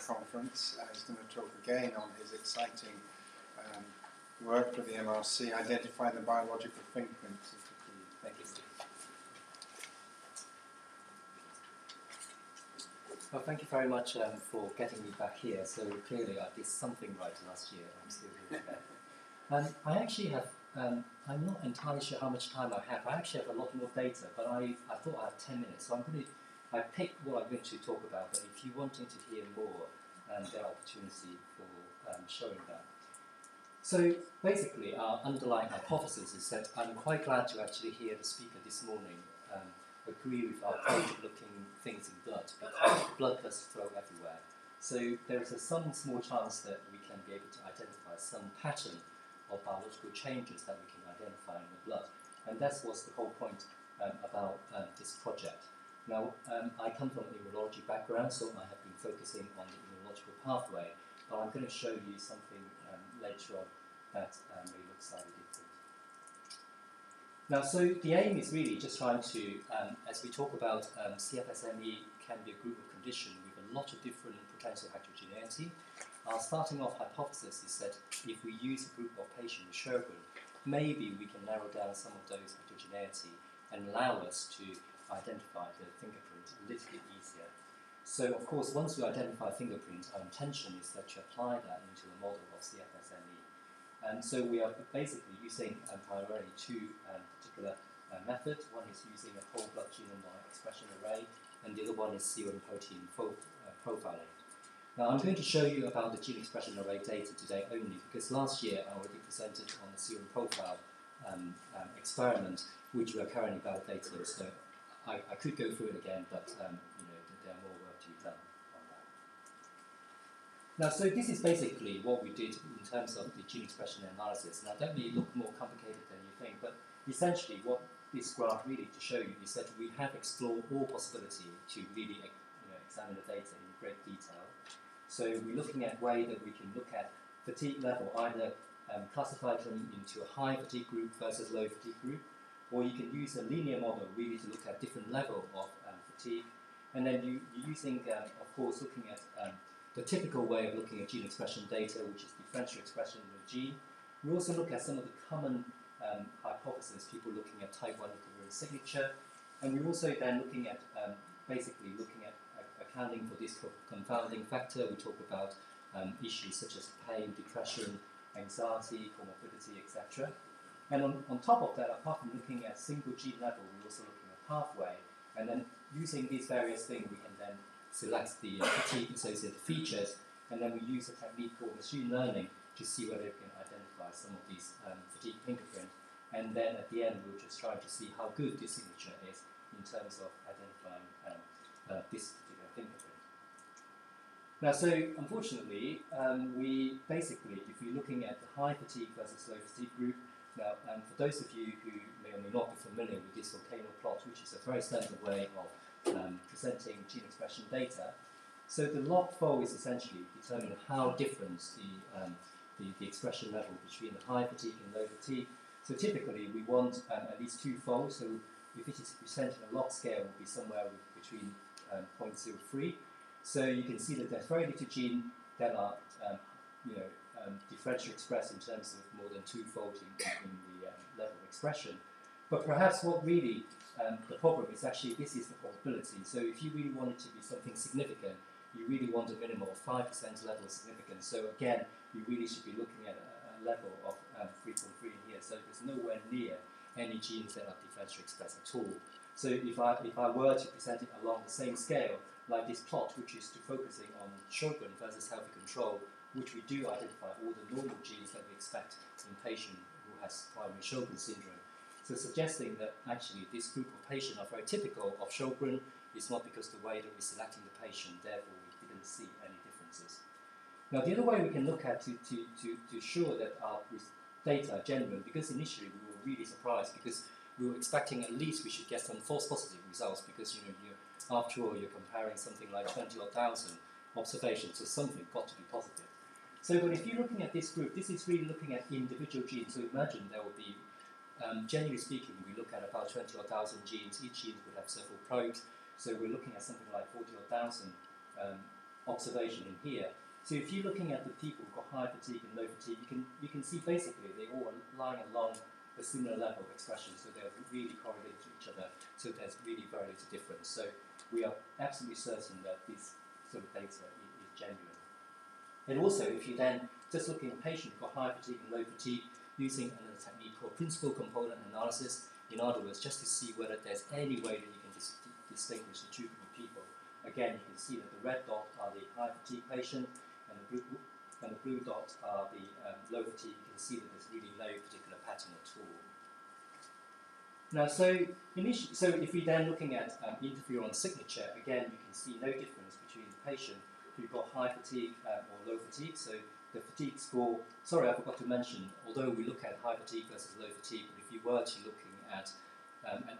conference. He's going to talk again on his exciting work with the MRC, identifying the biological fingerprints. Thank you, Steve. Well, thank you very much for getting me back here. So clearly I did something right last year. I'm still here today. I actually have, I'm not entirely sure how much time I have. I actually have a lot more data, but I thought I had 10 minutes. So I picked what I'm going to talk about, but if you're wanting to hear more, there are opportunity for showing that. So basically, our underlying hypothesis is that I'm quite glad to actually hear the speaker this morning agree with our approach of looking things in blood, because blood does flow everywhere. So there is some small chance that we can be able to identify some pattern of biological changes that we can identify in the blood. And that's what's the whole point about this project. Now, I come from an immunology background, so I have been focusing on the immunological pathway, but I'm going to show you something later on that may look slightly different. Now, so the aim is really just trying to, as we talk about CFS-ME can be a group of conditions with a lot of different potential heterogeneity. Our starting off hypothesis is that if we use a group of patients with Sjögren, maybe we can narrow down some of those heterogeneity and allow us to identify the fingerprint a little bit easier. So, of course, once we identify fingerprint, our intention is that to apply that into a model of CFS-ME. And so we are basically using primarily two particular methods. One is using a whole blood genome expression array, and the other one is serum protein profiling. Now, I'm going to show you about the gene expression array data today only, because last year I already presented on the serum profile experiment, which we are currently validating. So I could go through it again, but you know, there are more work to be done on that. Now, so this is basically what we did in terms of the gene expression analysis. Now, that may look more complicated than you think, but essentially what this graph really to show you is that we have explored all possibility to really examine the data in great detail. So we're looking at way that we can look at fatigue level, either classify them into a high fatigue group versus low fatigue group, or you can use a linear model really to look at different level of fatigue. And then you're using, of course, looking at the typical way of looking at gene expression data, which is differential expression of the gene. We also look at some of the common hypotheses, people looking at type 1 equivalent signature, and we're also then looking at, basically looking at accounting for this confounding factor. We talk about issues such as pain, depression, anxiety, comorbidity, etc. And on top of that, apart from looking at single gene level, we're also looking at pathway. And then using these various things, we can then select the fatigue-associated features, and then we use a technique called machine learning to see whether we can identify some of these fatigue fingerprints. And then at the end, we're just trying to see how good this signature is in terms of identifying this particular fingerprint. Now, so unfortunately, we basically, if we're looking at the high fatigue versus low fatigue group, now, for those of you who may or may not be familiar with this volcano plot, which is a very standard way of presenting gene expression data, so the log fold is essentially determining how different the expression level between the high fatigue and low fatigue. So typically, we want at least two folds. So if it is presented in a log scale, it will be somewhere between 0.03. So you can see that there's very little gene that are differentially expressed in terms of more than two-fold in the level of expression. But perhaps what really the problem is actually this is the probability. So if you really want it to be something significant, you really want a minimum of 5% level of significance. So again, you really should be looking at a level of 3.3 in here. So there's nowhere near any genes that are differentially expressed at all. So if I were to present it along the same scale, like this plot, which is to focusing on Sjögren versus healthy control, which we do identify all the normal genes that we expect in a patient who has primary Sjögren syndrome. So suggesting that actually this group of patients are very typical of Sjögren is not because the way that we're selecting the patient, therefore we didn't see any differences. Now the other way we can look at to ensure that our data are genuine, because initially we were really surprised because we were expecting at least we should get some false positive results, because after all you're comparing something like 20,000 observations, so something got to be positive. So but if you're looking at this group, this is really looking at individual genes. So imagine there will be, generally speaking, we look at about 20,000 genes. Each gene would have several probes. So we're looking at something like 40,000 observation in here. So if you're looking at the people who've got high fatigue and low fatigue, you can see basically they all are lying along a similar level of expression, so they're really correlated to each other, so there's really very little difference. So we are absolutely certain that this sort of data is genuine. And also, if you then just look at a patient who've got high fatigue and low fatigue, using another technique called principal component analysis, in other words, just to see whether there's any way that you can distinguish the two groups of people. Again, you can see that the red dot are the high fatigue patient, and the blue dots are the low fatigue. You can see that there's really no particular pattern at all. Now, so if we're then looking at interferon signature, again, you can see no difference between the patient who've got high fatigue or low fatigue. So the fatigue score, sorry, I forgot to mention, although we look at high fatigue versus low fatigue, but if you were to looking at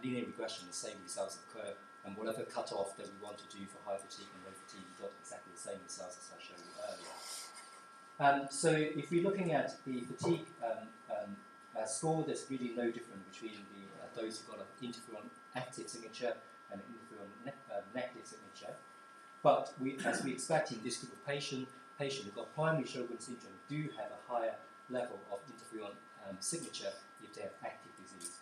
linear regression, the same results occur, and whatever cutoff that we want to do for high fatigue and low fatigue, you got exactly the same results as I showed you earlier. So if we're looking at the fatigue score, there's really no difference between those who've got an interferon active signature and an interferon negative signature. But as we expect in this group of patients who've got primary Sjogren's syndrome do have a higher level of interferon signature if they have active disease.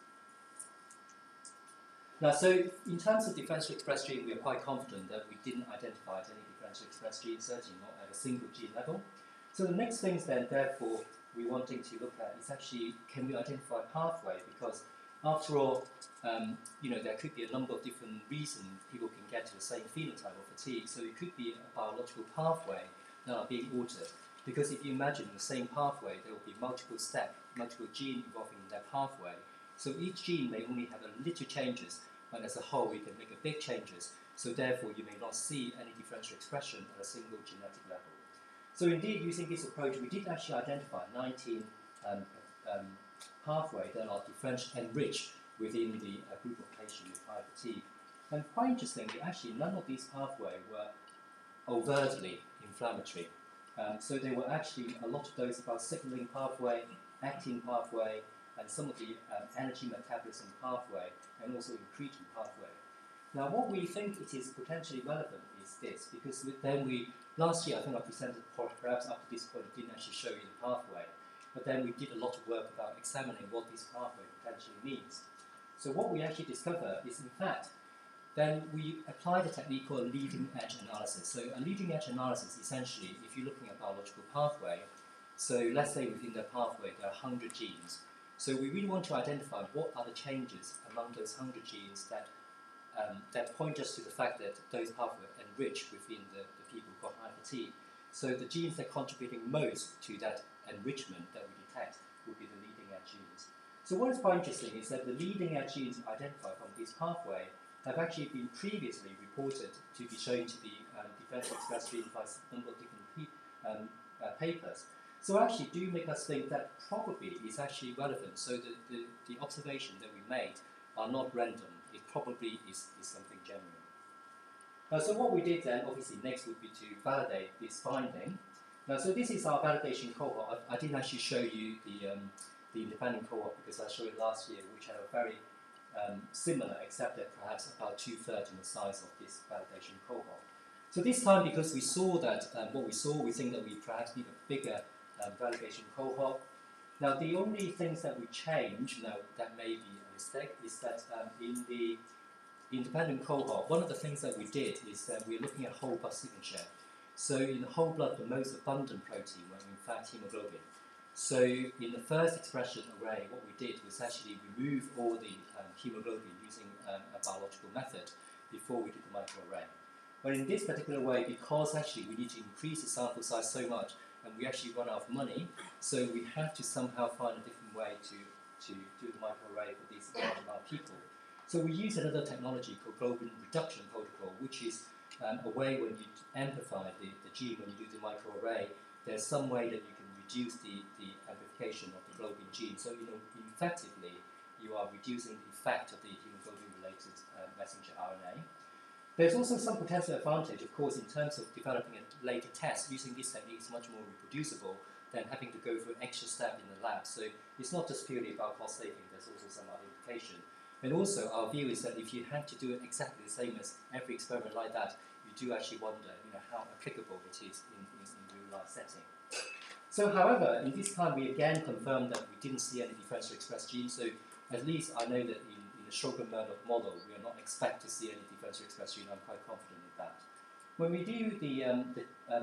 Now, so in terms of differentially expressed gene, we are quite confident that we didn't identify any differentially expressed genes, certainly not at a single gene level. So the next things then, therefore, we're wanting to look at is actually, can we identify a pathway? Because after all, there could be a number of different reasons people can get to the same phenotype of fatigue. So it could be a biological pathway that are being altered. Because if you imagine the same pathway, there will be multiple steps, multiple genes involving in that pathway. So each gene may only have a little changes, but as a whole, you can make a big changes. So therefore, you may not see any differential expression at a single genetic level. So indeed, using this approach, we did actually identify 19 pathways that are enriched within the group of patients with high fatigue. And quite interestingly, actually, none of these pathways were overtly inflammatory. So there were actually a lot of those about signaling pathway, actin pathway, and some of the energy metabolism pathway, and also incretin pathway. Now, what we think it is potentially relevant is this, because last year I think I presented, perhaps up to this point I didn't actually show you the pathway, but then we did a lot of work about examining what this pathway potentially means. So what we actually discover is, in fact, then we applied a technique called leading edge analysis. So a leading edge analysis, essentially, if you're looking at biological pathway, so let's say within the pathway there are 100 genes. So we really want to identify what are the changes among those 100 genes that point us to the fact that those pathways enrich within the people who've got high fatigue. So the genes that are contributing most to that enrichment that we detect would be the leading edge genes. So what is quite interesting is that the leading edge genes identified from this pathway have actually been previously reported to be shown to be differentially expressed genes by a number of different papers. So actually do make us think that probably is actually relevant. So the observation that we made are not random. It probably is something genuine. So what we did then, obviously, next would be to validate this finding. Now, so this is our validation cohort. I didn't actually show you the independent cohort because I showed it last year, which had a very similar, except that perhaps about 2/3 in the size of this validation cohort. So this time, because we saw that we think that we perhaps need a bigger validation cohort. Now, the only things that we change, now that may be a mistake, is that in the independent cohort, one of the things that we did is that we're looking at whole blood signature. So in the whole blood, the most abundant protein was in fact hemoglobin. So in the first expression array, what we did was actually remove all the hemoglobin using a biological method before we did the microarray. But in this particular way, because actually we need to increase the sample size so much, and we actually run out of money, so we have to somehow find a different way to do the microarray for these large amount of people. So we use another technology called globin reduction protocol, which is a way when you amplify the gene when you do the microarray, there's some way that you can reduce the amplification of the globin gene. So effectively, you are reducing the effect of the hemoglobin-related messenger RNA. There's also some potential advantage, of course, in terms of developing a later test. Using this technique is much more reproducible than having to go through an extra step in the lab. So it's not just purely about cost saving, there's also some other implication. And also, our view is that if you had to do it exactly the same as every experiment like that, you do actually wonder how applicable it is in real-life setting. So, however, in this time we again confirmed that we didn't see any differential expressed genes. So, at least I know that in the Sjogren-Murdoch model, we are not expect to see any differential expressed gene. I'm quite confident in that. When we do the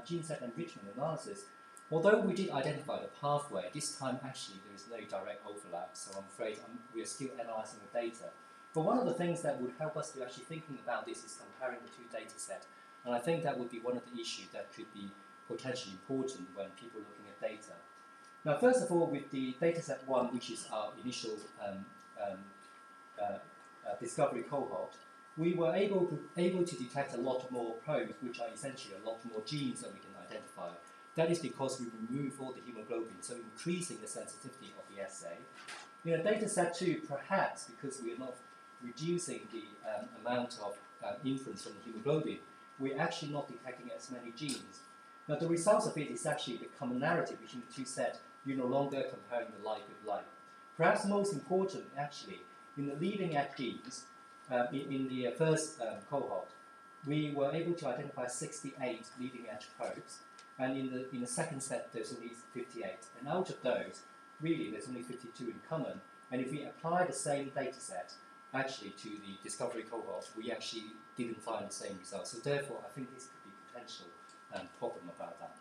gene set enrichment analysis, although we did identify the pathway, this time actually there is no direct overlap. So I'm afraid we are still analysing the data. But one of the things that would help us to actually thinking about this is comparing the two data sets. And I think that would be one of the issues that could be potentially important when people are looking at data. Now, first of all, with the data set 1, which is our initial discovery cohort, we were able to detect a lot more probes, which are essentially a lot more genes that we can identify. That is because we remove all the hemoglobin, so increasing the sensitivity of the assay. In data set 2, perhaps because we are not reducing the amount of inference from the hemoglobin, we're actually not detecting as many genes. Now, the result of it is actually the commonality between the two sets. You're no longer comparing the like with like. Perhaps most important, actually, in the leading edge genes, in the first cohort, we were able to identify 68 leading edge probes, and in the second set, there's only 58. And out of those, really, there's only 52 in common. And if we apply the same data set, actually, to the discovery cohort, we actually didn't find the same results. So therefore, I think this could be a potential problem about that.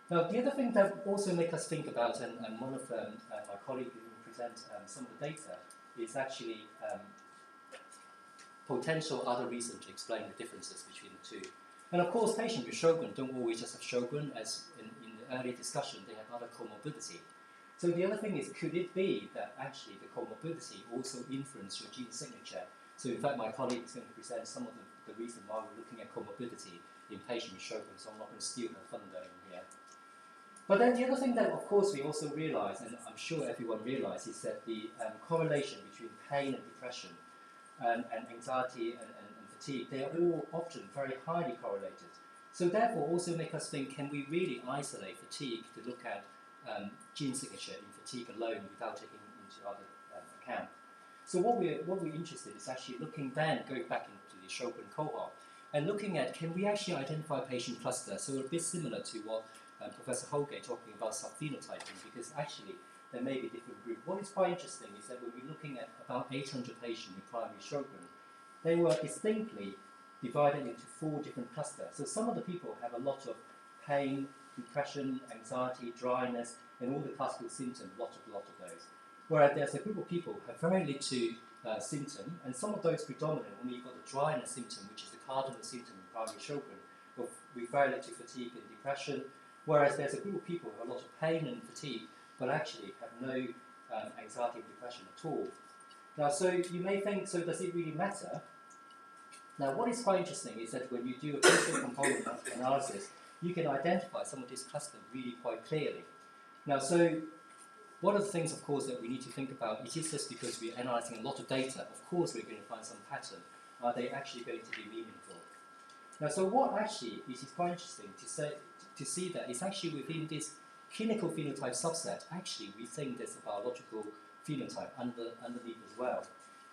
Now, the other thing that also makes us think about, and one of my colleagues who will present some of the data, is actually potential other reasons to explain the differences between the two. And of course, patients with Sjogren don't always just have Sjogren, as in the earlier discussion, they have other comorbidity. So the other thing is, could it be that actually the comorbidity also influences your gene signature? So in fact, my colleague is going to present some of the reason why we're looking at comorbidity in patients with Sjogren, so I'm not going to steal her thunder in here. But then the other thing that, of course, we also realise, and I'm sure everyone realises, is that the correlation between pain and depression and anxiety and fatigue, they are all often very highly correlated. So therefore, also make us think, can we really isolate fatigue to look at gene signature in fatigue alone without taking into other account? So what we're interested in is actually looking then, going back into the Sjogren cohort, and looking at, can we actually identify patient clusters? So a bit similar to what Professor Holgate talking about subphenotyping, because actually there may be different groups. What is quite interesting is that when we're looking at about 800 patients with primary Sjogren, they were distinctly divided into 4 different clusters. So some of the people have a lot of pain, depression, anxiety, dryness, and all the classical symptoms, lot of those. Whereas there's a group of who have very little symptom, and some of those predominant, when you've got the dryness symptom, which is the cardinal symptom in primary Sjogren, with very little fatigue and depression. Whereas there's a group of people who have a lot of pain and fatigue, but actually have no anxiety and depression at all. Now, so you may think, so does it really matter? Now, what is quite interesting is that when you do a clinical component analysis, you can identify some of these clusters really quite clearly. Now, so one of the things, of course, that we need to think about, it is just because we're analysing a lot of data, of course we're going to find some pattern. Are they actually going to be meaningful? Now, so what actually is quite interesting to see that it's actually within this clinical phenotype subset, actually we think there's a biological phenotype underneath as well.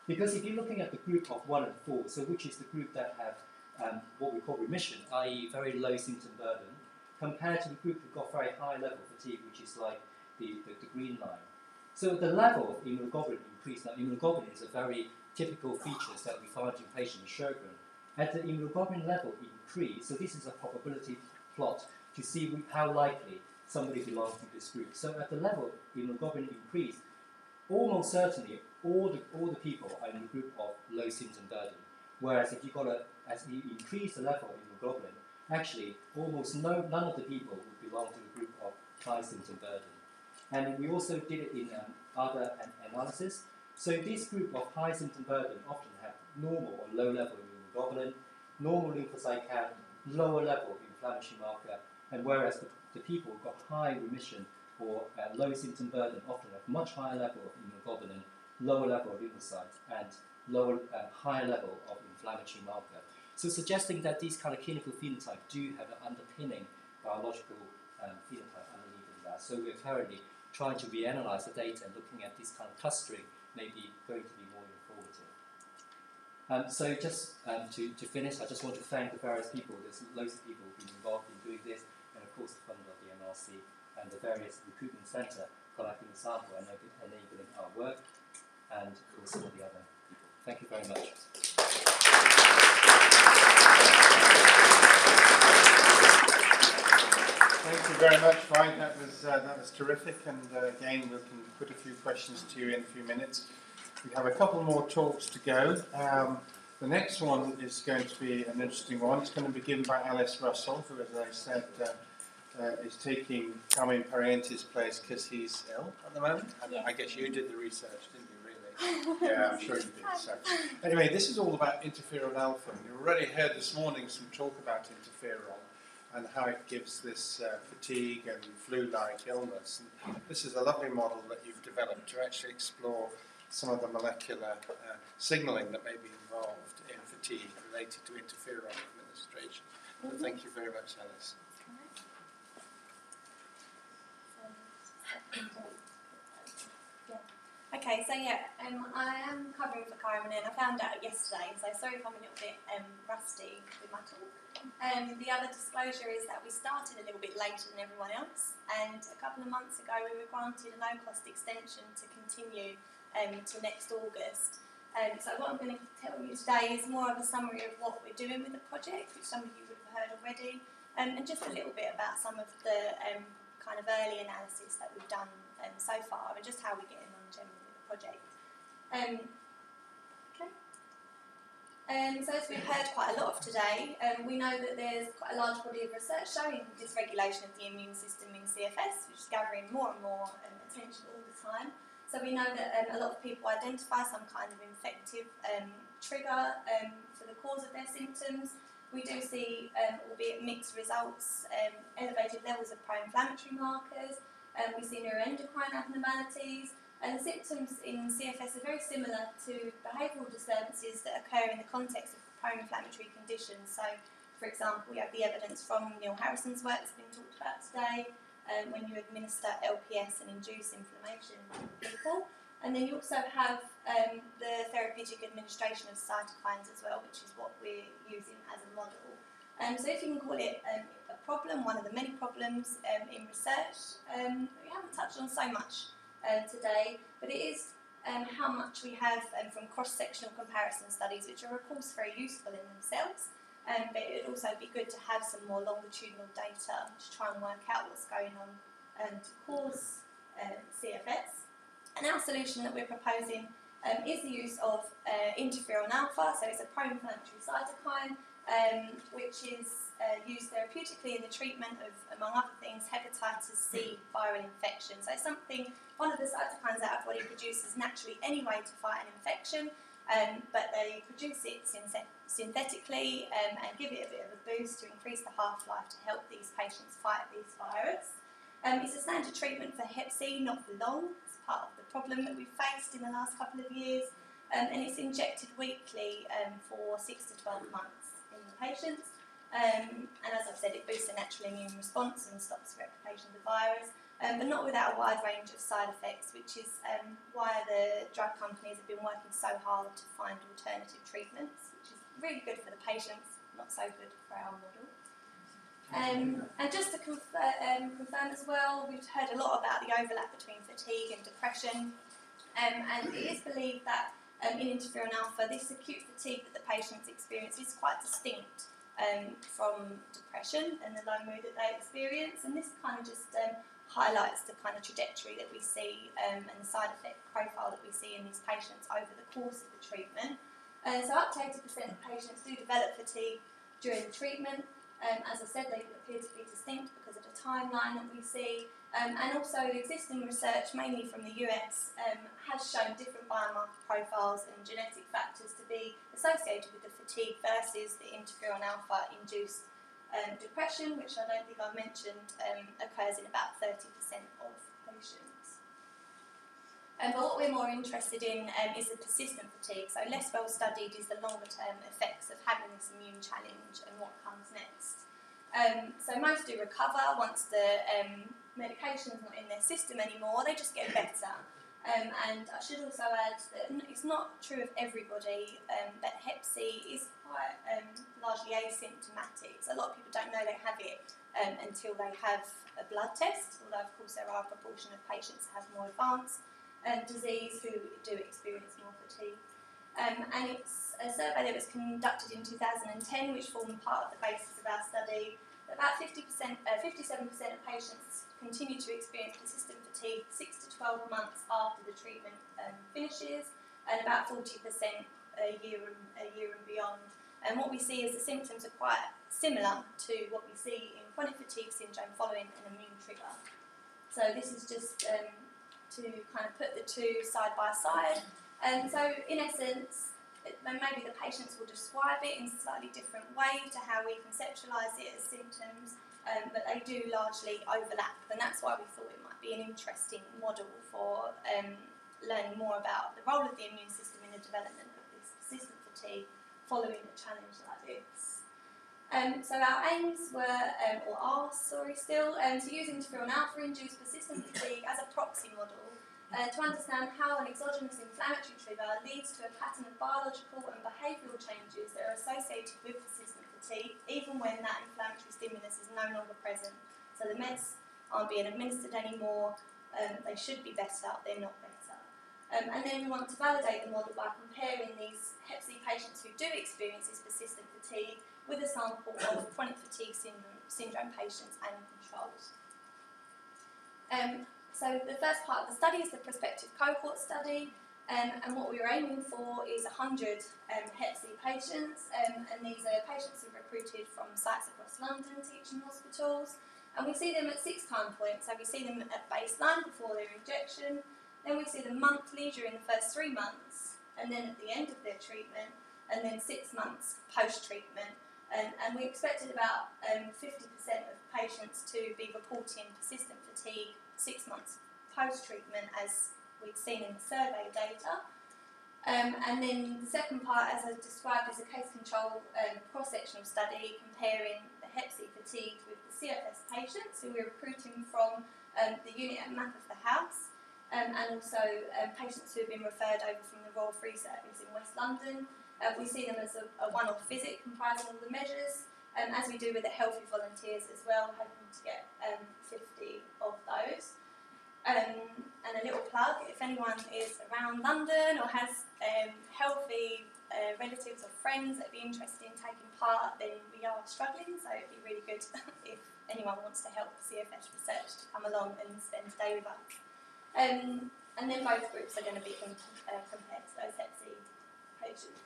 Because if you're looking at the group of 1 and 4, so which is the group that have what we call remission, i.e. very low symptom burden, compared to the group who've got very high level fatigue, which is like the green line. So the level of immunoglobulin increase. Now immunoglobulin is a very typical feature that we find in patients with Sjogren. As the immunoglobulin level increase, so this is a probability plot to see how likely somebody belongs to this group. So at the level immunoglobulin increase, almost certainly all the people are in the group of low symptom burden. Whereas if as you increase the level of immunoglobulin, actually almost none of the people would belong to the group of high symptom burden. And we also did it in other analysis. So this group of high symptom burden often have normal or low level immunoglobulin, normal lymphocyte count, lower level of inflammatory marker, and whereas the people who've got high remission or low symptom burden often have much higher level of immunoglobulin, lower level of lymphocytes, and higher level of inflammatory marker. So suggesting that these kind of clinical phenotypes do have an underpinning biological phenotype underneath of that. So we're currently trying to reanalyze the data and looking at this kind of clustering may be going to be more informative. So just to finish, I just want to thank the various people. There's loads of people who've been involved in doing this, and of course the funder of the MRC and the various recruitment centre collecting the sample and enabling our work, and also the other people. Thank you very much. Thank you very much, Fai. That was terrific, and again we can put a few questions to you in a few minutes. We have a couple more talks to go. The next one is going to be an interesting one. It's going to be given by Alice Russell, who, as I said, is taking Carmen Pariente's place because he's ill at the moment. Yes. I guess you did the research, didn't you, really? Yeah, I'm sure you did. So, anyway, this is all about interferon alpha. You already heard this morning some talk about interferon and how it gives this fatigue and flu-like illness. And this is a lovely model that you've developed to actually explore some of the molecular signalling that may be involved in fatigue related to interferon administration. So thank you very much, Alice. Okay, so yeah, I am covering for Karen, and I found out yesterday, so sorry if I'm a little bit rusty with my talk. The other disclosure is that we started a little bit later than everyone else, and a couple of months ago we were granted a no-cost extension to continue to next August. So what I'm going to tell you today is more of a summary of what we're doing with the project, which some of you would have heard already, and just a little bit about some of the kind of early analysis that we've done so far, and just how we're getting on generally with the project. So as we've heard quite a lot of today, we know that there's quite a large body of research showing dysregulation of the immune system in CFS, which is gathering more and more attention all the time. So we know that a lot of people identify some kind of infective trigger for the cause of their symptoms. We do see, albeit mixed results, elevated levels of pro-inflammatory markers. We see neuroendocrine abnormalities, and the symptoms in CFS are very similar to behavioural disturbances that occur in the context of pro-inflammatory conditions. So, for example, we have the evidence from Neil Harrison's work that's been talked about today, when you administer LPS and induce inflammation in people. And then you also have the therapeutic administration of cytokines as well, which is what we're using as a model. So if you can call it a problem, one of the many problems in research, we haven't touched on so much today, but it is how much we have from cross-sectional comparison studies, which are of course very useful in themselves. But it would also be good to have some more longitudinal data to try and work out what's going on to cause CFS. And our solution that we're proposing is the use of interferon alpha, so it's a pro-inflammatory cytokine, which is used therapeutically in the treatment of, among other things, hepatitis C viral infection. So it's one of the cytokines that our body produces naturally anyway to fight an infection, but they produce it synthetically and give it a bit of a boost to increase the half-life to help these patients fight this virus. It's a standard treatment for Hep C, not for long. It's part of the problem that we've faced in the last couple of years, and it's injected weekly for 6 to 12 months in the patients. And as I've said, it boosts the natural immune response and stops the replication of the virus, but not without a wide range of side effects, which is why the drug companies have been working so hard to find alternative treatments, which is really good for the patients, not so good for our model. And just to confirm as well, we've heard a lot about the overlap between fatigue and depression, and it is believed that in interferon alpha, this acute fatigue that the patients experience is quite distinct from depression and the low mood that they experience, and this kind of just highlights the kind of trajectory that we see and the side effect profile that we see in these patients over the course of the treatment. So up to 80% of patients do develop fatigue during the treatment. As I said, they appear to be distinct because of the timeline that we see, and also existing research, mainly from the US, has shown different biomarker profiles and genetic factors to be associated with the fatigue versus the interferon alpha induced depression, which I don't think I've mentioned, occurs in about 30% of patients. But what we're more interested in is the persistent fatigue. So less well studied is the longer term effects of having this immune challenge and what comes next. So most do recover once the medication is not in their system anymore, they just get better. And I should also add that it's not true of everybody, but Hep C is quite largely asymptomatic. So a lot of people don't know they have it until they have a blood test, although of course there are a proportion of patients who have more advanced disease who do experience more fatigue. And it's a survey that was conducted in 2010, which formed part of the basis of our study. About 57% of patients continue to experience persistent fatigue 6 to 12 months after the treatment finishes, and about 40% a year and beyond. And what we see is the symptoms are quite similar to what we see in chronic fatigue syndrome following an immune trigger. So this is just to kind of put the two side by side. So in essence, maybe the patients will describe it in a slightly different way to how we conceptualise it as symptoms, but they do largely overlap, and that's why we thought it might be an interesting model for learning more about the role of the immune system in the development of this persistent fatigue following a challenge like this. So our aims were, or are, still, to use interferon alpha-induced persistent fatigue as a proxy model to understand how an exogenous inflammatory trigger leads to a pattern of biological and behavioural changes that are associated with persistent fatigue, even when that inflammatory stimulus is no longer present. So the meds aren't being administered anymore, they should be better, they're not better. And then we want to validate the model by comparing these Hep C patients who do experience this persistent fatigue with a sample of chronic fatigue syndrome patients and controls. So the first part of the study is the prospective cohort study, and what we were aiming for is 100 Hep C patients, and these are patients who are recruited from sites across London, teaching hospitals, and we see them at 6 time points. So we see them at baseline before their injection, then we see them monthly during the first 3 months, and then at the end of their treatment, and then 6 months post-treatment. And we expected about 50% of patients to be reporting persistent fatigue 6 months post-treatment, as we'd seen in the survey data. And then the second part, as I described, is a case control cross-sectional study comparing the Hep C fatigue with the CFS patients who we're recruiting from the unit at Map of the House, and also patients who have been referred over from the Royal Free Service in West London. We see them as a one-off visit comprising all the measures, as we do with the healthy volunteers as well, hoping to get 50 of those. And a little plug, if anyone is around London or has healthy relatives or friends that would be interested in taking part, then we are struggling, so it would be really good if anyone wants to help CFS research to come along and spend a day with us. And then both groups are going to be compared to those Hep C patients.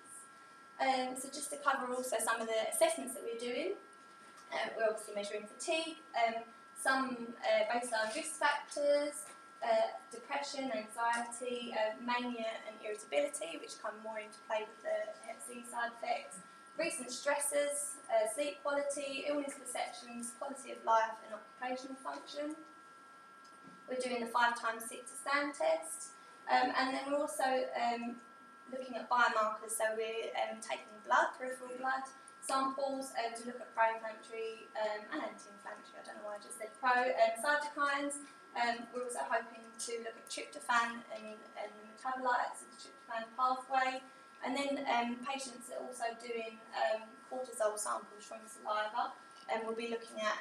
So just to cover also some of the assessments that we're doing, we're obviously measuring fatigue, some baseline risk factors, depression, anxiety, mania and irritability, which come more into play with the Hep C side effects, recent stresses, sleep quality, illness perceptions, quality of life and occupational function. We're doing the 5x sit-to-stand test, and then we're also looking at biomarkers, so we're taking blood, peripheral blood samples to look at pro-inflammatory and anti-inflammatory, I don't know why I just said pro, cytokines. We're also hoping to look at tryptophan and the metabolites of the tryptophan pathway, and then patients are also doing cortisol samples from saliva, and we'll be looking at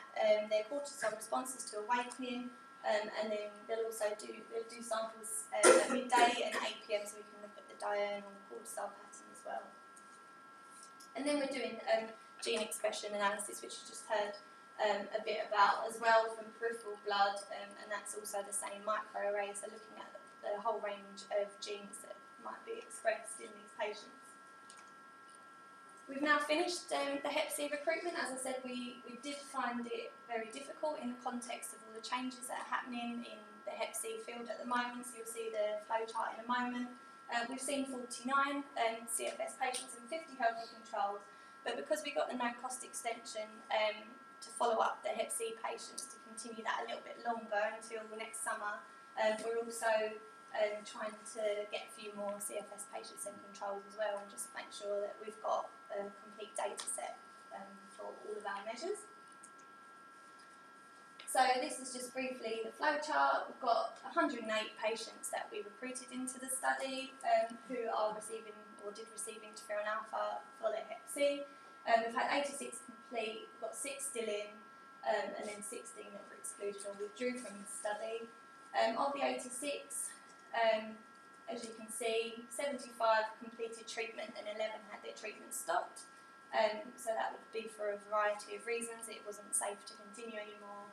their cortisol responses to awakening, and then they'll do samples at midday and 8 PM so we can look at the diurnal cortisol pattern as well. And then we're doing gene expression analysis, which you just heard a bit about as well from peripheral blood, and that's also the same microarray, so looking at the whole range of genes that might be expressed in these patients. We've now finished the Hep C recruitment. As I said, we did find it very difficult in the context of all the changes that are happening in the Hep C field at the moment, so you'll see the flow chart in a moment. We've seen 49 CFS patients and 50 healthy controls, but because we got the no-cost extension to follow up the Hep C patients to continue that a little bit longer until next summer, we're also trying to get a few more CFS patients and controls as well, and just make sure that we've got a complete data set for all of our measures. So this is just briefly the flowchart. We've got 108 patients that we recruited into the study who are receiving or did receive interferon alpha for their Hep C. We've had 86 complete, we've got 6 still in, and then 16 that were excluded or withdrew from the study. Of the 86, as you can see, 75 completed treatment and 11 had their treatment stopped. So that would be for a variety of reasons. It wasn't safe to continue anymore,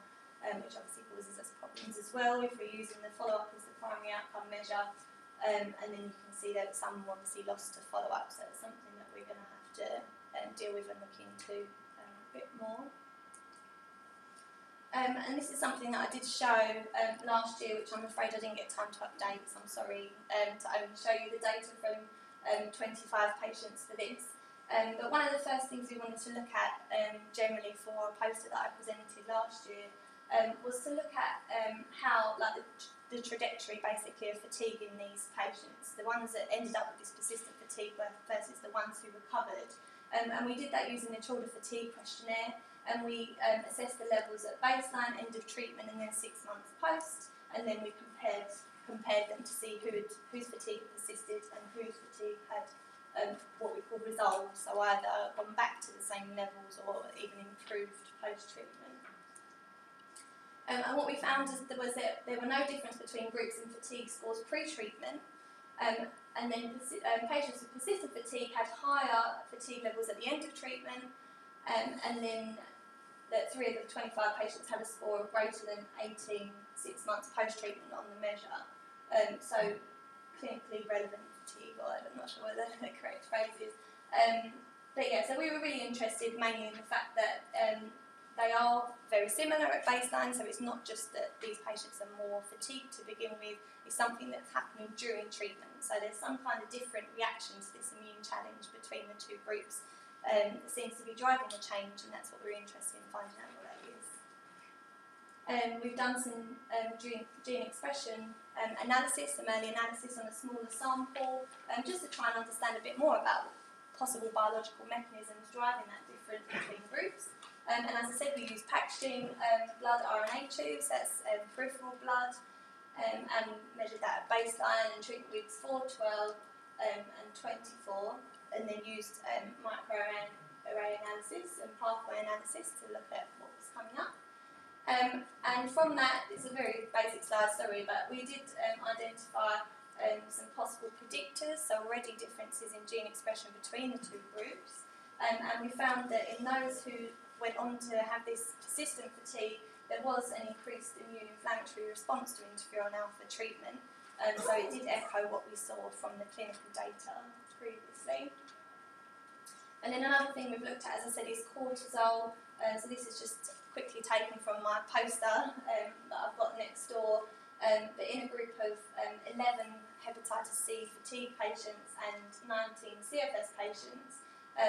which obviously causes us problems as well if we're using the follow-up as the primary outcome measure. And then you can see that some were obviously lost to follow-up, so it's something that we're going to have to deal with and look into a bit more. And this is something that I did show last year, which I'm afraid I didn't get time to update, so I'm sorry to only show you the data from 25 patients for this. But one of the first things we wanted to look at generally for a poster that I presented last year was to look at how the trajectory basically of fatigue in these patients, the ones that ended up with this persistent fatigue versus the ones who recovered. And we did that using the Children Fatigue Questionnaire, and we assessed the levels at baseline, end of treatment, and then 6 months post, and then we compared them to see whose fatigue persisted and whose fatigue had what we call resolved, so either gone back to the same levels or even improved post-treatment. And what we found is that there were no difference between groups in fatigue scores pre-treatment, and then patients with persistent fatigue had higher fatigue levels at the end of treatment, and then that 3 of the 25 patients had a score of greater than 18 6 months post-treatment on the measure. So clinically relevant fatigue, or I'm not sure whether the correct phrase is. But yeah, so we were really interested mainly in the fact that they are very similar at baseline, so it's not just that these patients are more fatigued to begin with, it's something that's happening during treatment. So there's some kind of different reaction to this immune challenge between the two groups that seems to be driving the change, and that's what we're interested in finding out what that is. We've done some gene expression analysis, some early analysis on a smaller sample, just to try and understand a bit more about possible biological mechanisms driving that difference between groups. And as I said, we use packaging blood RNA tubes, that's peripheral blood, and measured that at baseline and treatment weeks 4, 12, and 24, and then used microarray analysis and pathway analysis to look at what was coming up. And from that, it's a very basic slide, sorry, but we did identify some possible predictors, so already differences in gene expression between the two groups. And we found that in those who went on to have this persistent fatigue, there was an increased immune inflammatory response to interferon alpha treatment. So it did echo what we saw from the clinical data previously. And then another thing we've looked at, as I said, is cortisol. So this is just quickly taken from my poster that I've got next door. But in a group of 11 hepatitis C fatigue patients and 19 CFS patients,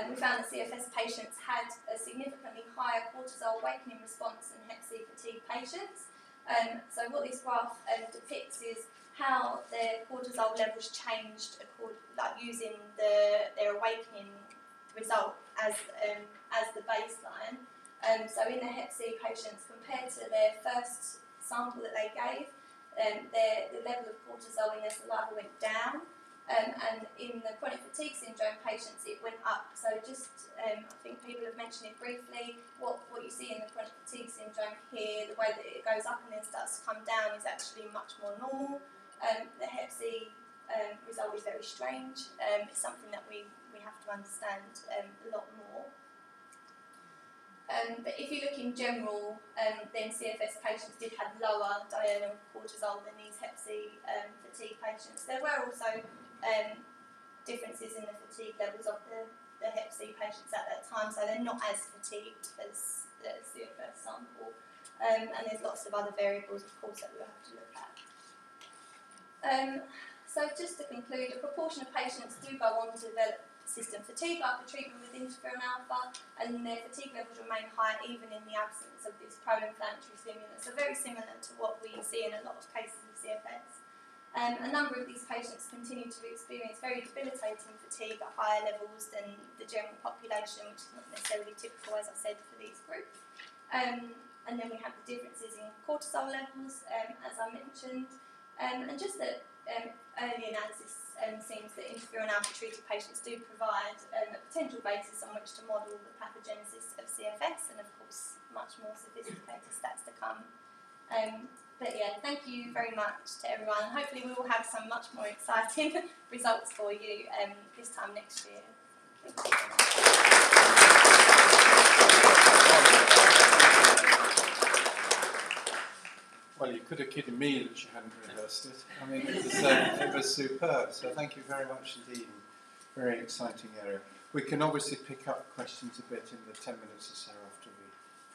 we found that CFS patients had a significantly higher cortisol awakening response than Hep C fatigue patients. So what this graph depicts is how their cortisol levels changed using their awakening result as the baseline. So in the Hep C patients, compared to their first sample that they gave, the level of cortisol in their saliva went down, and in the chronic fatigue syndrome patients it went up. So just, I think people have mentioned it briefly, what you see in the chronic fatigue syndrome here, the way that it goes up and then starts to come down is actually much more normal. The Hep C result is very strange. It's something that we have to understand a lot more. But if you look in general, then CFS patients did have lower diurnal cortisol than these Hep C fatigue patients. There were also differences in the fatigue levels of the Hep C patients at that time, so they're not as fatigued as the CFS sample. And there's lots of other variables, of course, that we'll have to look at. So just to conclude, a proportion of patients do go on to develop persistent fatigue after treatment with interferon alpha, and their fatigue levels remain high even in the absence of this pro-inflammatory stimulus. So very similar to what we see in a lot of cases of CFS. A number of these patients continue to experience very debilitating fatigue at higher levels than the general population, which is not necessarily typical, as I said, for these groups. And and then we have the differences in cortisol levels, as I mentioned, and just that early analysis seems that interferon alpha-treated patients do provide a potential basis on which to model the pathogenesis of CFS, and of course much more sophisticated stats to come. But yeah, thank you very much to everyone. Hopefully we will have some much more exciting results for you this time next year. Thank you. Well, you could have kidded me that you hadn't rehearsed it. I mean, it was superb. So thank you very much indeed. Very exciting area. We can obviously pick up questions a bit in the 10 minutes or so after we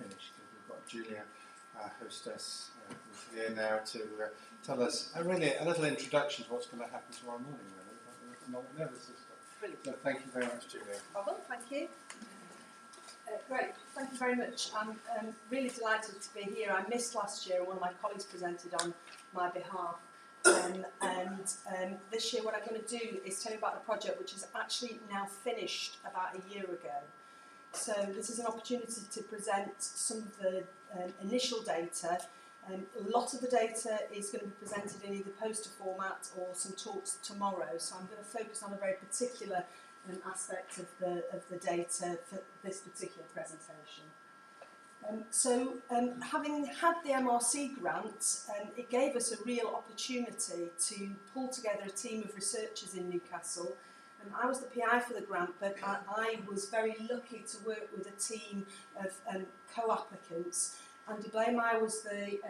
finish, because we've got Julia, our hostess, who's here now to tell us a little introduction to what's going to happen tomorrow morning, really, about the economic nervous system. Brilliant. So thank you very much, Julia. Thank you. Great, thank you very much. I'm really delighted to be here. I missed last year, and one of my colleagues presented on my behalf. And this year what I'm going to do is tell you about the project, which is actually now finished about a year ago. So this is an opportunity to present some of the initial data. A lot of the data is going to be presented in either poster format or some talks tomorrow. So I'm going to focus on a very particular aspect of the data for this particular presentation. Having had the MRC grant, it gave us a real opportunity to pull together a team of researchers in Newcastle. I was the PI for the grant, but I was very lucky to work with a team of co-applicants. Andy Blamire was the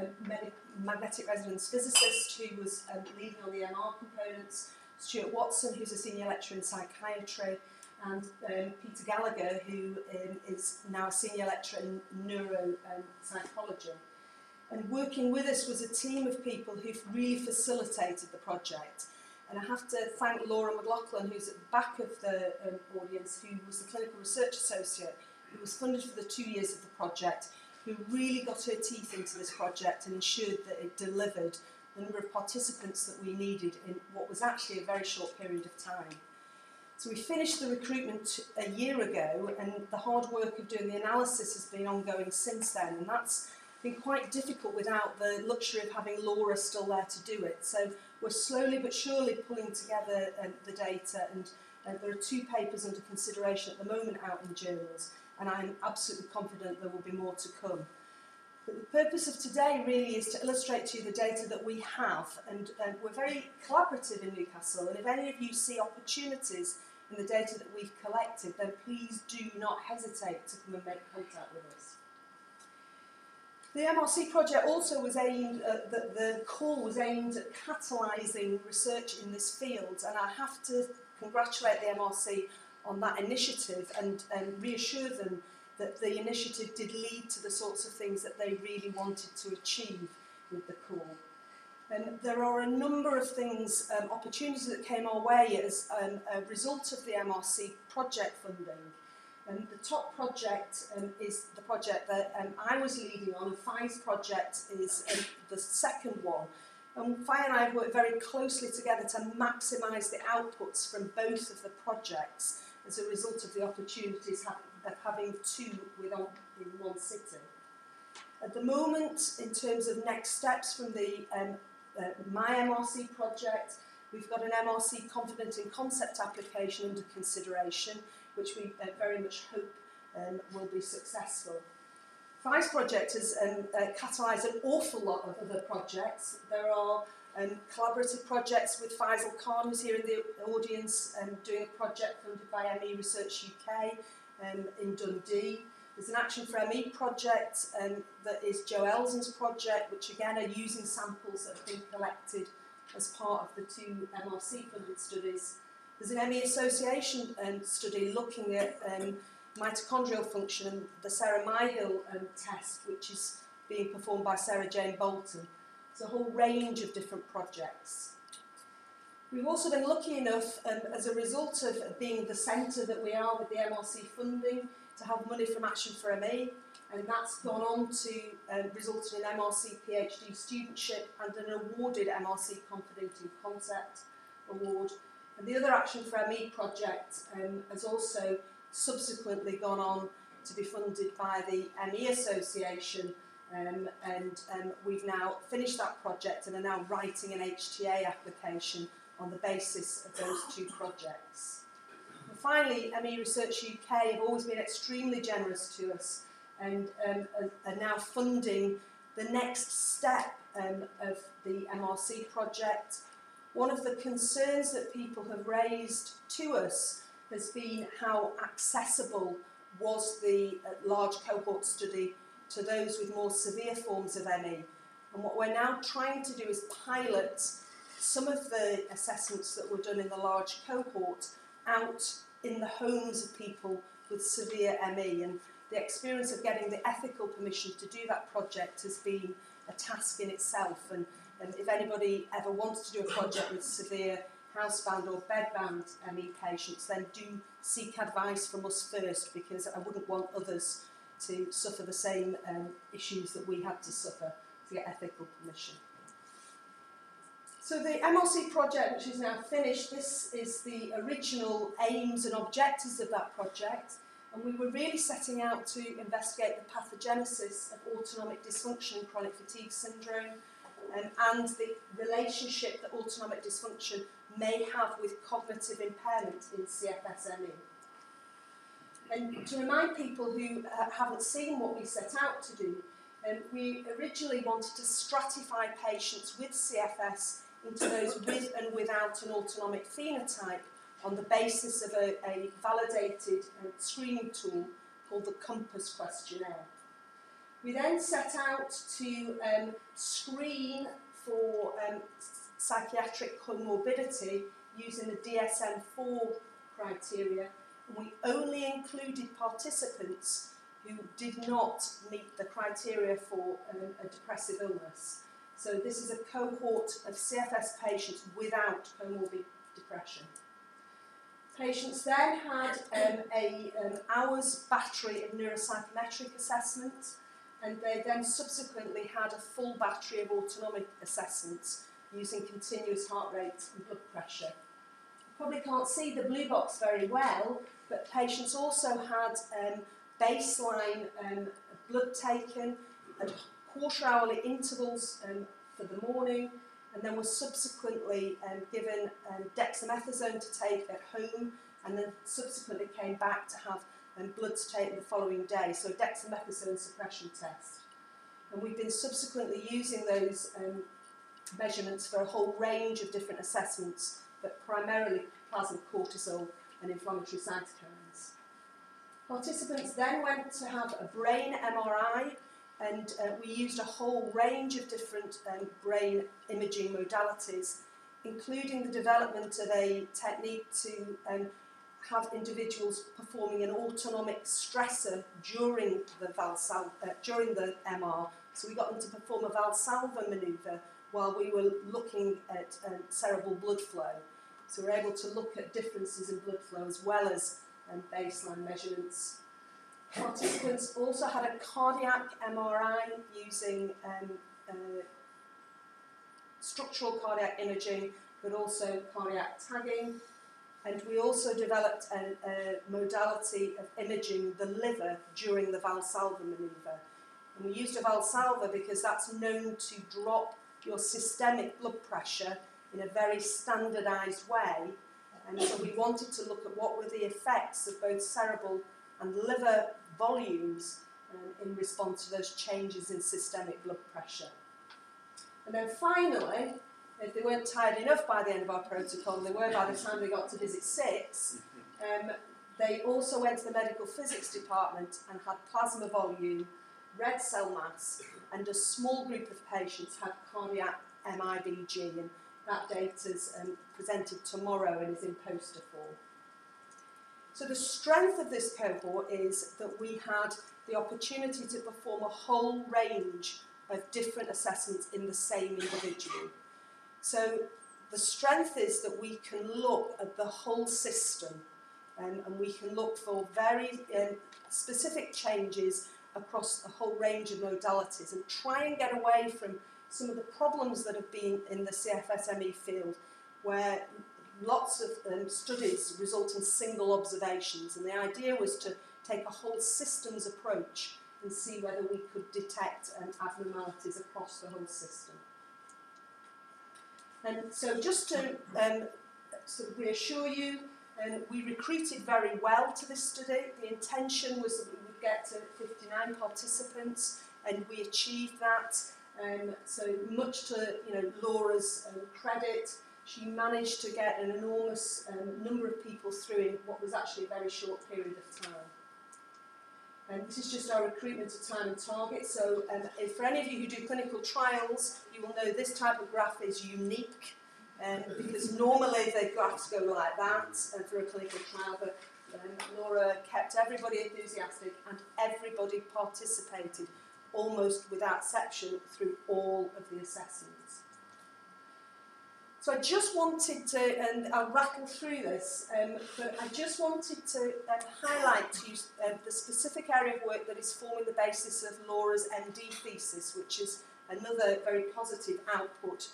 magnetic resonance physicist who was leading on the MR components, Stuart Watson, who's a senior lecturer in psychiatry, and Peter Gallagher, who is now a senior lecturer in neuropsychology. And working with us was a team of people who've really facilitated the project. And I have to thank Laura McLaughlin, who's at the back of the audience, who was the clinical research associate, who was funded for the 2 years of the project, who really got her teeth into this project and ensured that it delivered the number of participants that we needed in what was actually a very short period of time. So we finished the recruitment a year ago, and the hard work of doing the analysis has been ongoing since then, and that's been quite difficult without the luxury of having Laura still there to do it. So we're slowly but surely pulling together the data, and there are 2 papers under consideration at the moment out in journals, and I'm absolutely confident there will be more to come. But the purpose of today really is to illustrate to you the data that we have, and we're very collaborative in Newcastle, and if any of you see opportunities in the data that we've collected, then please do not hesitate to come and make contact with us. The MRC project also was aimed at, the call was aimed at catalysing research in this field, and I have to congratulate the MRC on that initiative and reassure them that the initiative did lead to the sorts of things that they really wanted to achieve with the call. And there are a number of things, opportunities that came our way as a result of the MRC project funding. And the top project is the project that I was leading on, and Fai's project is the second one. And Fai and I have worked very closely together to maximise the outputs from both of the projects as a result of the opportunities of having 2 in one sitting. At the moment, in terms of next steps from the My MRC project, we've got an MRC confident in concept application under consideration, which we very much hope will be successful. Fai's project has catalysed an awful lot of other projects. There are collaborative projects with Faisal Khan, who's here in the audience, doing a project funded by ME Research UK in Dundee. There's an Action for ME project that is Joe Elson's project, which again are using samples that have been collected as part of the 2 MRC funded studies. There's an ME Association study looking at mitochondrial function and the Sarah Myhill test, which is being performed by Sarah Jane Bolton. It's a whole range of different projects. We've also been lucky enough, as a result of being the centre that we are with the MRC funding, to have money from Action for ME, and that's gone on to result in an MRC PhD studentship and an awarded MRC Confident in Concept award. And the other Action for ME project has also subsequently gone on to be funded by the ME Association We've now finished that project and are now writing an HTA application on the basis of those two projects. And finally, ME Research UK have always been extremely generous to us and are now funding the next step of the MRC project. One of the concerns that people have raised to us has been how accessible was the large cohort study to those with more severe forms of ME. And what we're now trying to do is pilot some of the assessments that were done in the large cohort out in the homes of people with severe ME. And the experience of getting the ethical permission to do that project has been a task in itself. And if anybody ever wants to do a project with severe housebound or bedbound ME patients, then do seek advice from us first, because I wouldn't want others to suffer the same issues that we had to suffer to get ethical permission. So the MRC project, which is now finished, this is the original aims and objectives of that project, and we were really setting out to investigate the pathogenesis of autonomic dysfunction and chronic fatigue syndrome, and the relationship that autonomic dysfunction may have with cognitive impairment in CFS-ME. And to remind people who haven't seen what we set out to do, we originally wanted to stratify patients with CFS into those with and without an autonomic phenotype on the basis of a validated screening tool called the COMPASS questionnaire. We then set out to screen for psychiatric comorbidity using the DSM-4 criteria, and we only included participants who did not meet the criteria for a depressive illness. So this is a cohort of CFS patients without comorbid depression. Patients then had an hour's battery of neuropsychometric assessments, and they then subsequently had a full battery of autonomic assessments using continuous heart rate and blood pressure. You probably can't see the blue box very well, but patients also had baseline blood taken at quarter-hourly intervals for the morning, and then were subsequently given dexamethasone to take at home, and then subsequently came back to have bloods taken the following day, so a dexamethasone suppression test. And we've been subsequently using those measurements for a whole range of different assessments, but primarily plasma cortisol and inflammatory cytokines. Participants then went to have a brain MRI, and we used a whole range of different brain imaging modalities, including the development of a technique to have individuals performing an autonomic stressor during the MR. So we got them to perform a Valsalva manoeuvre while we were looking at cerebral blood flow. So we're able to look at differences in blood flow as well as baseline measurements. Participants also had a cardiac MRI using structural cardiac imaging, but also cardiac tagging. And we also developed a modality of imaging the liver during the Valsalva manoeuvre. And we used a Valsalva because that's known to drop your systemic blood pressure in a very standardised way. And so we wanted to look at what were the effects of both cerebral and liver volumes in response to those changes in systemic blood pressure. And then finally, if they weren't tired enough by the end of our protocol, they were by the time they got to visit 6, they also went to the medical physics department and had plasma volume, red cell mass, and a small group of patients had cardiac MIBG, and that data is presented tomorrow and is in poster form. So the strength of this cohort is that we had the opportunity to perform a whole range of different assessments in the same individual. So the strength is that we can look at the whole system, and we can look for very specific changes across a whole range of modalities and try and get away from some of the problems that have been in the CFS-ME field, where lots of studies result in single observations, and the idea was to take a whole systems approach and see whether we could detect abnormalities across the whole system. And so just to sort of reassure you, we recruited very well to this study. The intention was that we would get to 59 participants, and we achieved that. So much to Laura's credit, she managed to get an enormous number of people through in what was actually a very short period of time. And this is just our recruitment to time and target. So if for any of you who do clinical trials, you will know this type of graph is unique, because normally the graphs go like that for a clinical trial, but Laura kept everybody enthusiastic and everybody participated almost without exception through all of the assessments. So I just wanted to, and I'll rattle through this, but I just wanted to highlight to you the specific area of work that is forming the basis of Laura's MD thesis, which is another very positive output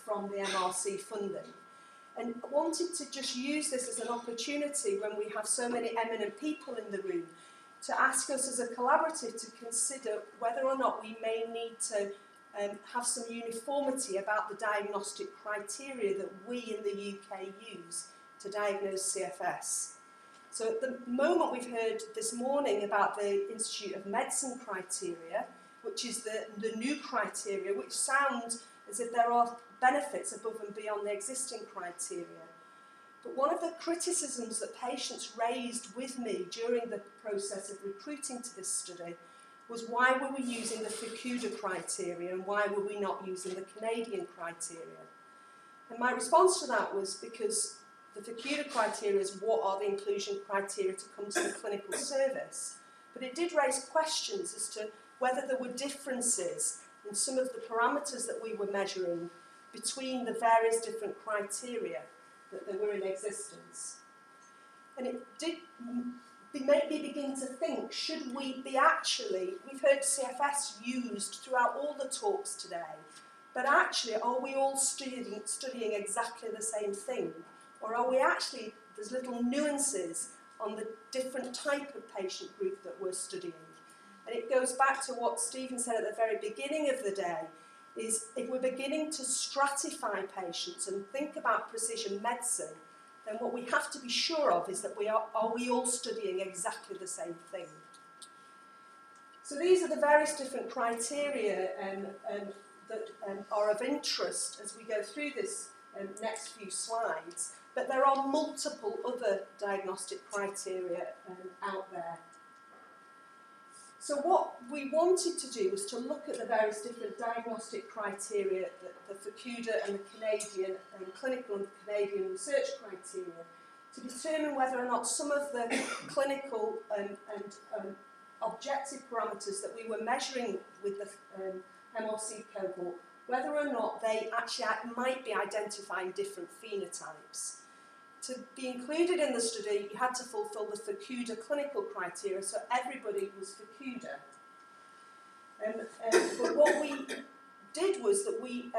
from the MRC funding. And I wanted to just use this as an opportunity when we have so many eminent people in the room to ask us as a collaborative to consider whether or not we may need to have some uniformity about the diagnostic criteria that we in the UK use to diagnose CFS. So at the moment we've heard this morning about the Institute of Medicine criteria, which is the new criteria, which sounds as if there are benefits above and beyond the existing criteria. But one of the criticisms that patients raised with me during the process of recruiting to this study was why were we using the FACUDA criteria and why were we not using the Canadian criteria? And my response to that was because the FACUDA criteria is what are the inclusion criteria to come to the clinical service. But it did raise questions as to whether there were differences in some of the parameters that we were measuring between the various different criteria that were in existence. And it did make me begin to think, should we be actually, we've heard CFS used throughout all the talks today, but actually are we all studying exactly the same thing? Or are we actually, there's little nuances on the different type of patient group that we're studying? And it goes back to what Stephen said at the very beginning of the day, is if we're beginning to stratify patients and think about precision medicine, then what we have to be sure of is that are we all studying exactly the same thing? So these are the various different criteria that are of interest as we go through this next few slides, but there are multiple other diagnostic criteria out there. So what we wanted to do was to look at the various different diagnostic criteria, the FACUDA and the Canadian clinical and Canadian research criteria, to determine whether or not some of the clinical and objective parameters that we were measuring with the MRC cohort, whether or not they actually might be identifying different phenotypes. To be included in the study, you had to fulfil the FACUDA clinical criteria, so everybody was FACUDA. But what we did was that we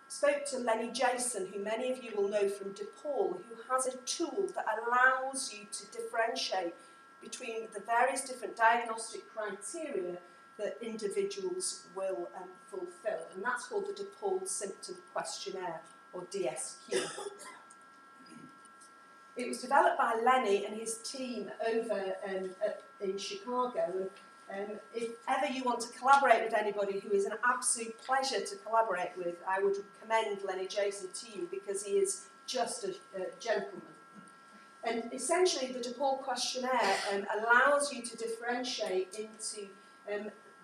spoke to Lenny Jason, who many of you will know from DePaul, who has a tool that allows you to differentiate between the various different diagnostic criteria that individuals will fulfil, and that's called the DePaul Symptom Questionnaire, or DSQ. It was developed by Lenny and his team over in Chicago. If ever you want to collaborate with anybody who is an absolute pleasure to collaborate with, I would commend Lenny Jason to you because he is just a gentleman. And essentially the DePaul questionnaire allows you to differentiate into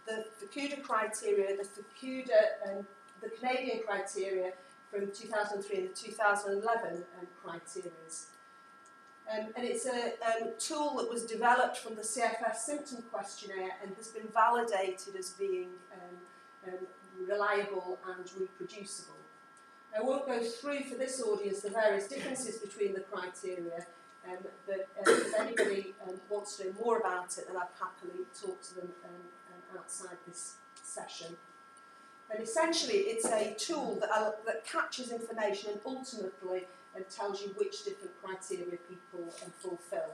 the FACUDA criteria, the Canadian criteria from 2003 and the 2011 criteria. And it's a tool that was developed from the CFS symptom questionnaire and has been validated as being reliable and reproducible. I won't go through for this audience the various differences between the criteria, but if anybody wants to know more about it, then I'd happily talk to them outside this session. And essentially it's a tool that captures information and ultimately tells you which different criteria people fulfil.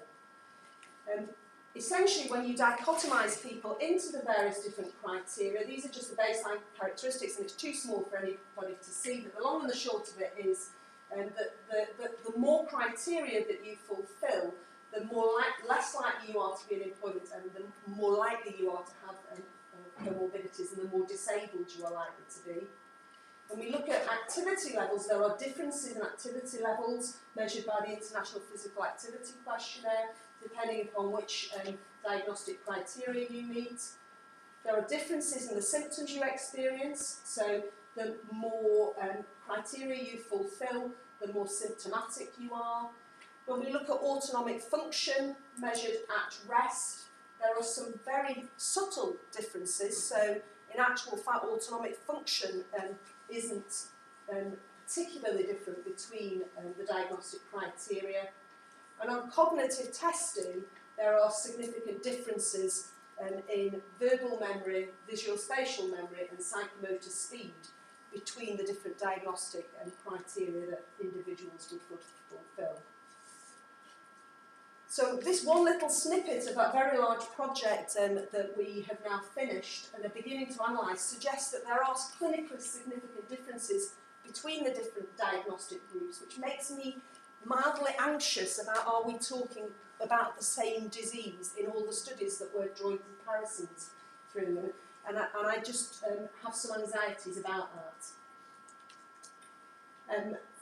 essentially, when you dichotomise people into the various different criteria, these are just the baseline characteristics, and it's too small for anybody to see, but the long and the short of it is that the more criteria that you fulfil, the less likely you are to be in employment, and the more likely you are to have comorbidities, and the more disabled you are likely to be. When we look at activity levels, there are differences in activity levels measured by the International Physical Activity Questionnaire, depending upon which diagnostic criteria you meet. There are differences in the symptoms you experience, so the more criteria you fulfil, the more symptomatic you are. When we look at autonomic function measured at rest, there are some very subtle differences. So in actual fact, autonomic function isn't particularly different between the diagnostic criteria. And on cognitive testing, there are significant differences in verbal memory, visual spatial memory, and psychomotor speed between the different diagnostic criteria that individuals would fulfil. So this one little snippet of that very large project that we have now finished and are beginning to analyse suggests that there are clinically significant differences between the different diagnostic groups, which makes me mildly anxious about, are we talking about the same disease in all the studies that we're drawing comparisons through, and I just have some anxieties about that.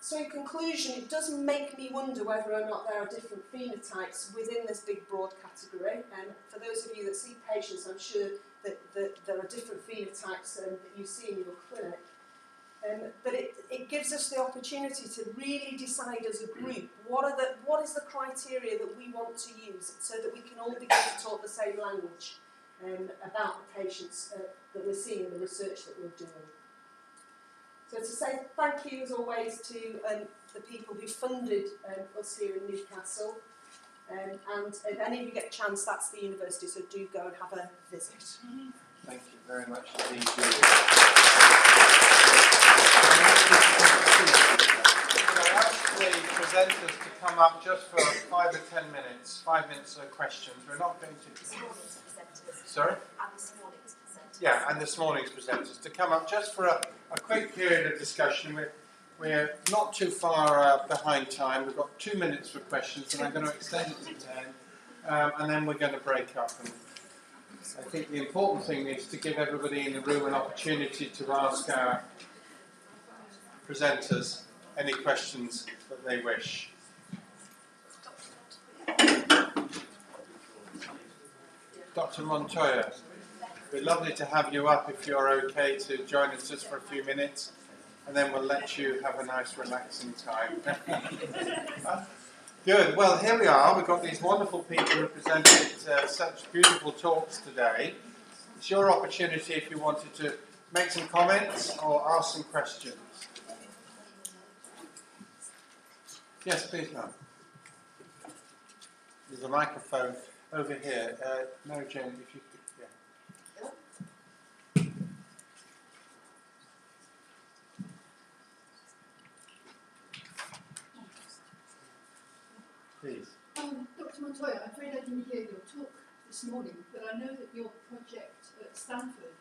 So in conclusion, it does make me wonder whether or not there are different phenotypes within this big broad category, and for those of you that see patients, I'm sure that there are different phenotypes that you see in your clinic. But it gives us the opportunity to really decide as a group what is the criteria that we want to use, so that we can all begin to talk the same language about the patients that we're seeing in the research that we're doing. So to say thank you as always to the people who funded us here in Newcastle, and if any of you get a chance, that's the university, so do go and have a visit. Thank you very much indeed. I ask the presenters to come up just for 5 or 10 minutes, 5 minutes of questions. We're not going to... This morning's presenters. Sorry? And this morning's presenters. Yeah, and this morning's presenters to come up just for a quick period of discussion. We're not too far behind time. We've got 2 minutes for questions, and I'm going to extend it to 10, and then we're going to break up. And I think the important thing is to give everybody in the room an opportunity to ask our presenters any questions that they wish. Dr. Montoya, it'd be lovely to have you up if you're okay to join us just for a few minutes, and then we'll let you have a nice relaxing time. Good, well here we are, we've got these wonderful people who presented such beautiful talks today. It's your opportunity if you wanted to make some comments or ask some questions. Yes, please, ma'am. There's a microphone over here. Mary Jane, if you could, yeah. Please. Dr. Montoya, I'm afraid I didn't hear your talk this morning, but I know that your project at Stanford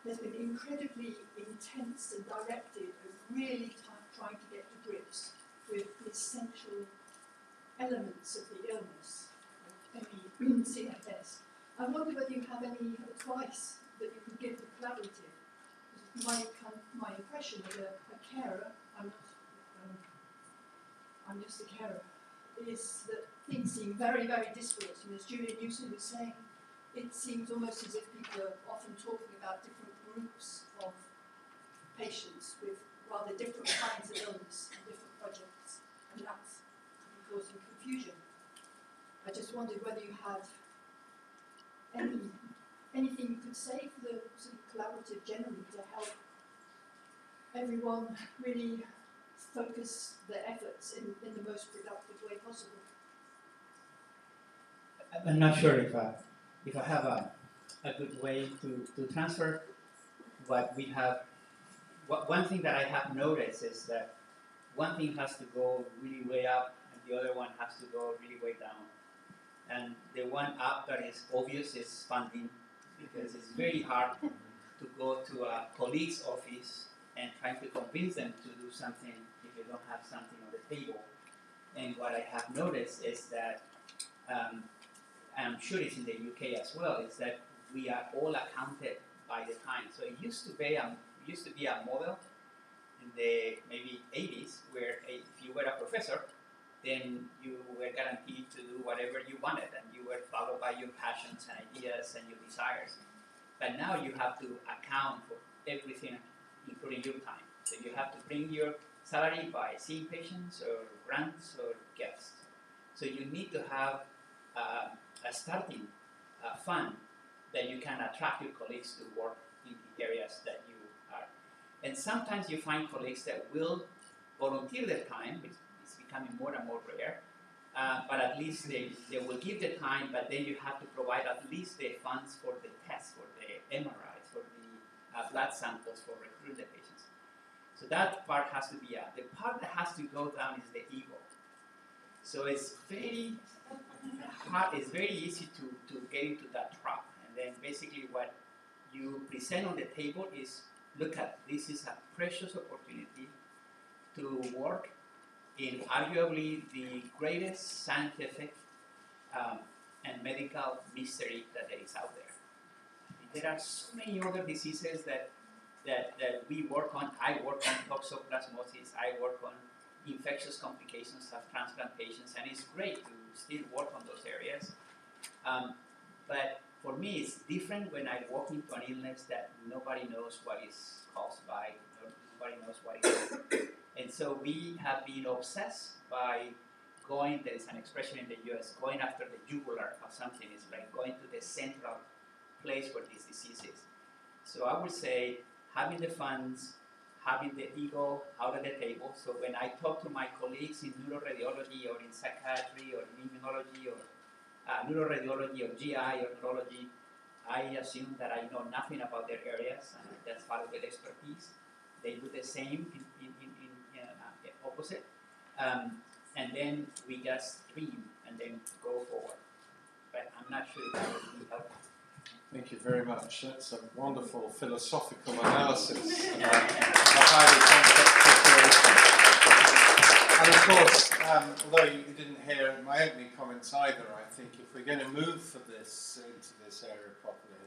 has been incredibly intense and directed and really trying to get to grips with the essential elements of the illness, any CFS. I wonder whether you have any advice that you could give the collaborative. My impression as a carer, I'm just a carer, is that things seem very, very disparate. And as Julia Newson was saying, it seems almost as if people are often talking about different groups of patients with rather different kinds of illness and different projects, and that's causing confusion. I just wondered whether you had anything you could say for the sort of collaborative generally to help everyone really focus their efforts in the most productive way possible. I'm not sure if I have a good way to transfer, but we have. One thing that I have noticed is that one thing has to go really way up and the other one has to go really way down. And the one up that is obvious is funding, because it's very hard to go to a colleague's office and try to convince them to do something if you don't have something on the table. And what I have noticed is that, I'm sure it's in the UK as well, is that we are all accounted by the time. So it used to be a model in the maybe 80s, where if you were a professor, then you were guaranteed to do whatever you wanted, and you were followed by your passions and ideas and your desires. But now you have to account for everything, including your time. So you have to bring your salary by seeing patients or grants or guests. So you need to have a starting fund that you can attract your colleagues to work in the areas that you are. And sometimes you find colleagues that will volunteer their time, which is becoming more and more rare, but at least they will give the time, but then you have to provide at least the funds for the tests, for the MRIs, for the blood samples, for recruiting the patients. So that part has to be up. The part that has to go down is the ego. So it's very hard, it's very easy to get into that trap. And then basically what you present on the table is, look at, this is a precious opportunity to work in arguably the greatest scientific and medical mystery that there is out there. There are so many other diseases that we work on. I work on toxoplasmosis, I work on infectious complications of transplant patients, and it's great to still work on those areas. But for me, it's different when I walk into an illness that nobody knows what is caused by, nobody knows what it is. And so we have been obsessed by going, there is an expression in the US, going after the jugular of something. It's like going to the central place where this disease is. So I would say having the funds, having the ego out of the table. So when I talk to my colleagues in neuroradiology or in psychiatry or in immunology or neuroradiology or GI or neurology, I assume that I know nothing about their areas, and that's part of their expertise. They do the same in opposite. And then we just dream and then go forward. But I'm not sure if that would be helpful. Thank you very much. That's a wonderful philosophical analysis about the highly complex situation. And of course, although you didn't hear my opening comments either, I think if we're going to move for this into this area properly,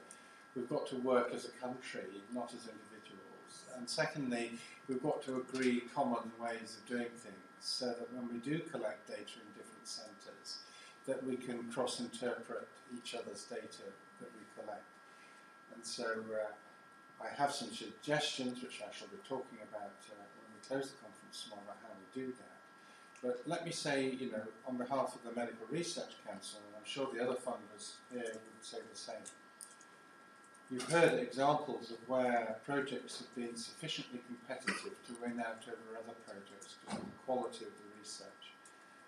we've got to work as a country, not as individuals. And secondly, we've got to agree common ways of doing things, so that when we do collect data in different centres, that we can cross-interpret each other's data that we collect. And so I have some suggestions which I shall be talking about when we close the conference tomorrow about how we do that. But let me say, on behalf of the Medical Research Council, and I'm sure the other funders here would say the same, you've heard examples of where projects have been sufficiently competitive to win out over other projects because of the quality of the research.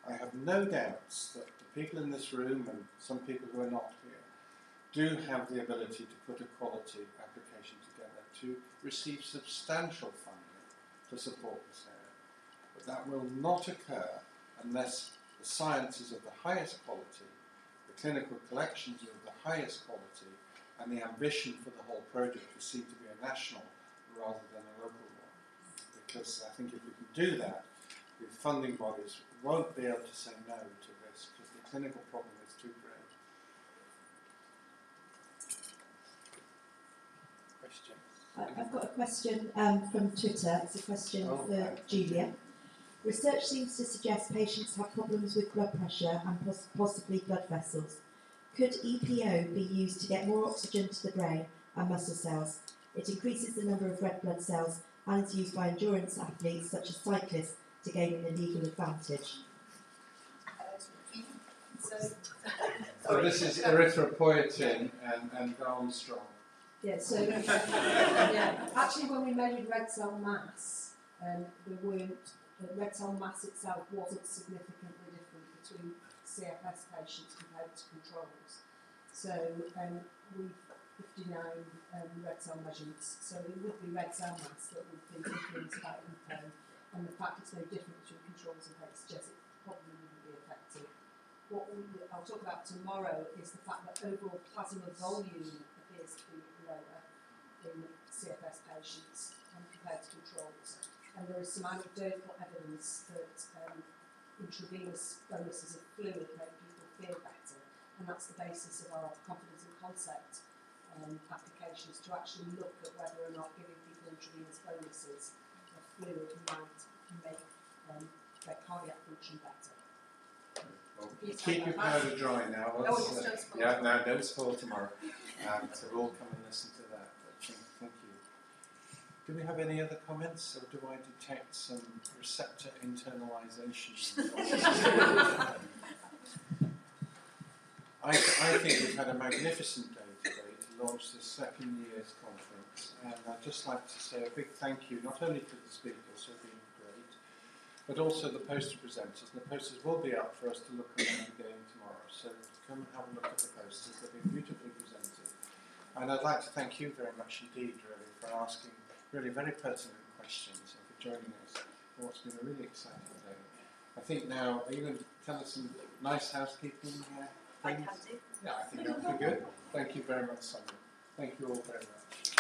I have no doubts that the people in this room and some people who are not here do have the ability to put a quality application together to receive substantial funding to support this area. But that will not occur unless the science is of the highest quality, the clinical collections are of the highest quality, and the ambition for the whole project is seen to be a national rather than a local one. Because I think if we can do that, the funding bodies won't be able to say no to this because the clinical problem is too great. Question? I've got a question from Twitter. It's a question for Julia. Research seems to suggest patients have problems with blood pressure and possibly blood vessels. Could EPO be used to get more oxygen to the brain and muscle cells? It increases the number of red blood cells and is used by endurance athletes such as cyclists to gain an illegal advantage. So this is erythropoietin and Armstrong. Yeah, so actually when we measured red cell mass, the red cell mass itself wasn't significantly different between CFS patients compared to controls. So we've 59 red cell measurements, so it would be red cell mass that would be influenced by EPO, and the fact it's no different between controls and HCG suggests it probably wouldn't be effective. I'll talk about tomorrow is the fact that overall plasma volume appears to be lower in CFS patients compared to controls. And there is some anecdotal evidence that intravenous boluses of fluid make people feel better, and that's the basis of our confidence and concept applications, to actually look at whether or not giving people intravenous boluses of fluid might make their cardiac function better. Well, keep your powder dry now. Oh, yes, don't spoil yeah, no, don't spoil tomorrow. So we'll come and listen to that. But, thank you. Do we have any other comments, or do I detect some receptor internalisation? I think we've had a magnificent day today to launch this second year's conference, and I'd just like to say a big thank you not only to the speakers who have been great, but also the poster presenters. And the posters will be up for us to look at them again tomorrow, so come and have a look at the posters. They've been beautifully presented. And I'd like to thank you very much indeed, really, for asking really very pertinent questions and for joining us for what's been a really exciting day. I think now, are you going to tell us some nice housekeeping things? I can do. Yeah, I think that would be good. Thank you very much, Sonia. Thank you all very much.